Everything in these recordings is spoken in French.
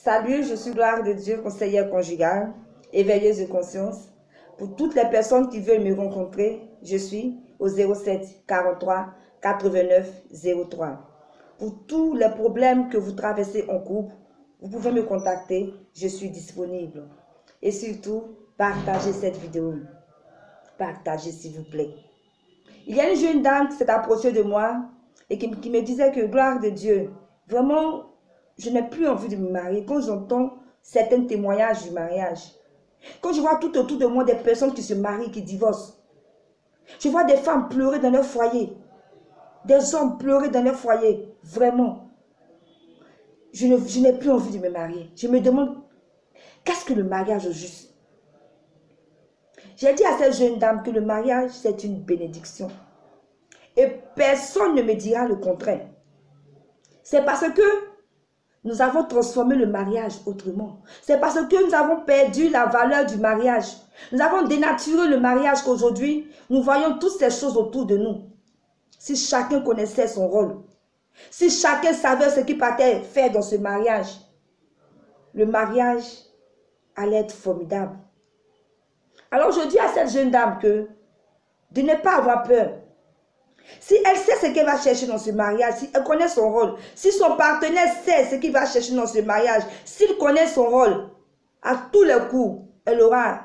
Salut, je suis Gloire de Dieu, conseillère conjugale, éveilleuse de conscience. Pour toutes les personnes qui veulent me rencontrer, je suis au 07 43 89 03. Pour tous les problèmes que vous traversez en couple, vous pouvez me contacter, je suis disponible. Et surtout, partagez cette vidéo. Partagez s'il vous plaît. Il y a une jeune dame qui s'est approchée de moi et qui me disait que gloire de Dieu, vraiment, je n'ai plus envie de me marier. Quand j'entends certains témoignages du mariage, quand je vois tout autour de moi des personnes qui se marient, qui divorcent, je vois des femmes pleurer dans leur foyer, des hommes pleurer dans leur foyer, vraiment, je n'ai plus envie de me marier. Je me demande, qu'est-ce que le mariage au juste? J'ai dit à cette jeune dame que le mariage, c'est une bénédiction. Et personne ne me dira le contraire. C'est parce que nous avons transformé le mariage autrement. C'est parce que nous avons perdu la valeur du mariage. Nous avons dénaturé le mariage qu'aujourd'hui, nous voyons toutes ces choses autour de nous. Si chacun connaissait son rôle, si chacun savait ce qu'il partait faire dans ce mariage, le mariage allait être formidable. Alors je dis à cette jeune dame que de ne pas avoir peur. Si elle sait ce qu'elle va chercher dans ce mariage, si elle connaît son rôle, si son partenaire sait ce qu'il va chercher dans ce mariage, s'il connaît son rôle, à tous les coups, elle aura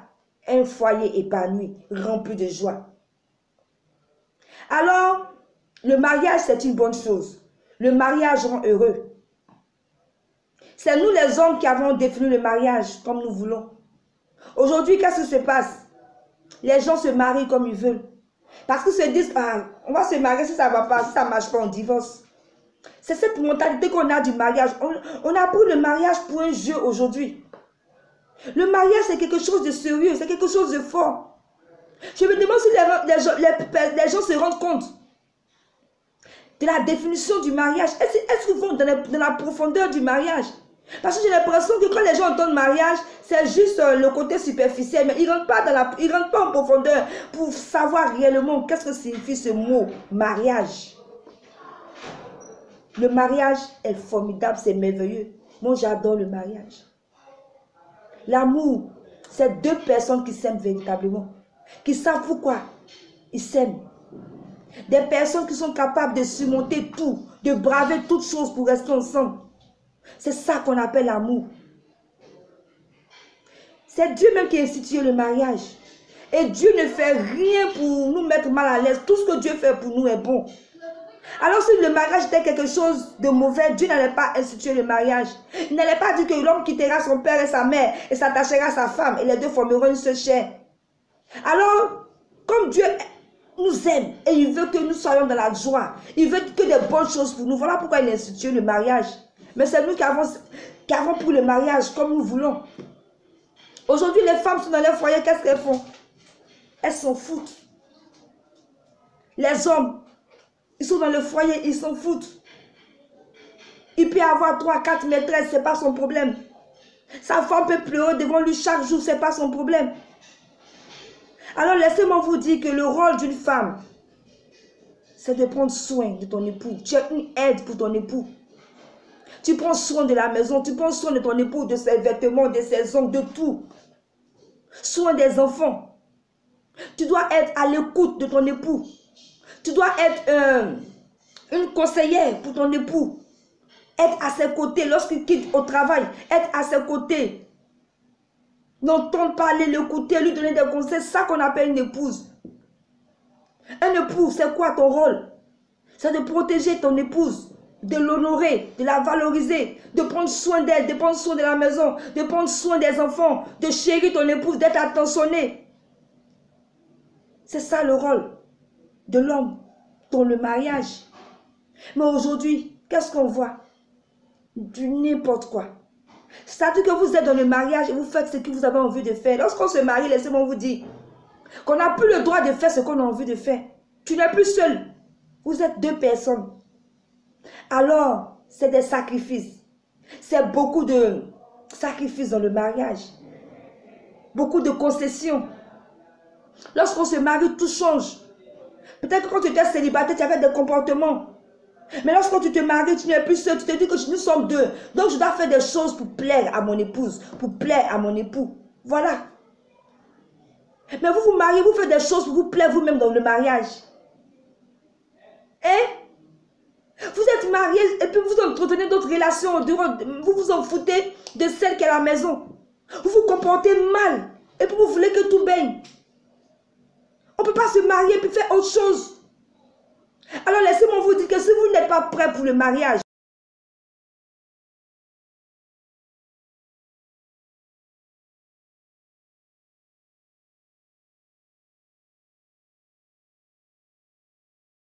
un foyer épanoui, rempli de joie. Alors, le mariage, c'est une bonne chose. Le mariage rend heureux. C'est nous les hommes qui avons défini le mariage comme nous voulons. Aujourd'hui, qu'est-ce qui se passe? Les gens se marient comme ils veulent. Parce qu'ils se disent, ah, on va se marier, si ça ne va pas, si ça ne marche pas, on divorce. C'est cette mentalité qu'on a du mariage. On a pris le mariage pour un jeu aujourd'hui. Le mariage, c'est quelque chose de sérieux, c'est quelque chose de fort. Je me demande si les gens se rendent compte de la définition du mariage. Est-ce qu'ils vont dans la profondeur du mariage? Parce que j'ai l'impression que quand les gens entendent mariage, c'est juste le côté superficiel, mais ils ne rentrent pas en profondeur pour savoir réellement qu'est-ce que signifie ce mot mariage. Le mariage est formidable, c'est merveilleux. Moi, j'adore le mariage. L'amour, c'est deux personnes qui s'aiment véritablement, qui savent pourquoi ils s'aiment. Des personnes qui sont capables de surmonter tout, de braver toutes choses pour rester ensemble. C'est ça qu'on appelle l'amour. C'est Dieu même qui a institué le mariage. Et Dieu ne fait rien pour nous mettre mal à l'aise. Tout ce que Dieu fait pour nous est bon. Alors si le mariage était quelque chose de mauvais, Dieu n'allait pas instituer le mariage. Il n'allait pas dire que l'homme quittera son père et sa mère et s'attachera à sa femme et les deux formeront une seule chair. Alors, comme Dieu nous aime et il veut que nous soyons dans la joie, il veut que des bonnes choses pour nous. Voilà pourquoi il a institué le mariage. Mais c'est nous qui avons pris le mariage comme nous voulons. Aujourd'hui, les femmes sont dans leur foyer, qu'est-ce qu'elles font? Elles s'en foutent. Les hommes, ils sont dans le foyer, ils s'en foutent. Il peut avoir 3, 4 maîtresses, ce n'est pas son problème. Sa femme peut pleurer devant lui chaque jour, ce n'est pas son problème. Alors laissez-moi vous dire que le rôle d'une femme, c'est de prendre soin de ton époux. Tu es une aide pour ton époux. Tu prends soin de la maison, tu prends soin de ton époux, de ses vêtements, de ses ongles, de tout. Soin des enfants. Tu dois être à l'écoute de ton époux. Tu dois être une conseillère pour ton époux. Être à ses côtés lorsqu'il quitte au travail. Être à ses côtés. N'entendre parler, l'écouter, lui donner des conseils. C'est ça qu'on appelle une épouse. Un époux, c'est quoi ton rôle? C'est de protéger ton épouse. De l'honorer, de la valoriser, de prendre soin d'elle, de prendre soin de la maison, de prendre soin des enfants, de chérir ton épouse, d'être attentionné. C'est ça le rôle de l'homme dans le mariage. Mais aujourd'hui, qu'est-ce qu'on voit? Du n'importe quoi. C'est-à-dire que vous êtes dans le mariage et vous faites ce que vous avez envie de faire. Lorsqu'on se marie, laissez-moi vous dire qu'on n'a plus le droit de faire ce qu'on a envie de faire. Tu n'es plus seul. Vous êtes deux personnes. Alors, c'est des sacrifices. C'est beaucoup de sacrifices dans le mariage. Beaucoup de concessions. Lorsqu'on se marie, tout change. Peut-être que quand tu étais célibataire, tu avais des comportements. Mais lorsque tu te maries, tu n'es plus seul, tu te dis que nous sommes deux. Donc je dois faire des choses pour plaire à mon épouse, pour plaire à mon époux. Voilà. Mais vous vous mariez, vous faites des choses pour vous plaire vous-même dans le mariage. Hein? Vous êtes mariés et puis vous entretenez d'autres relations. Vous vous en foutez de celle qui est à la maison. Vous vous comportez mal et puis vous voulez que tout baigne. On ne peut pas se marier et puis faire autre chose. Alors laissez-moi vous dire que si vous n'êtes pas prêt pour le mariage,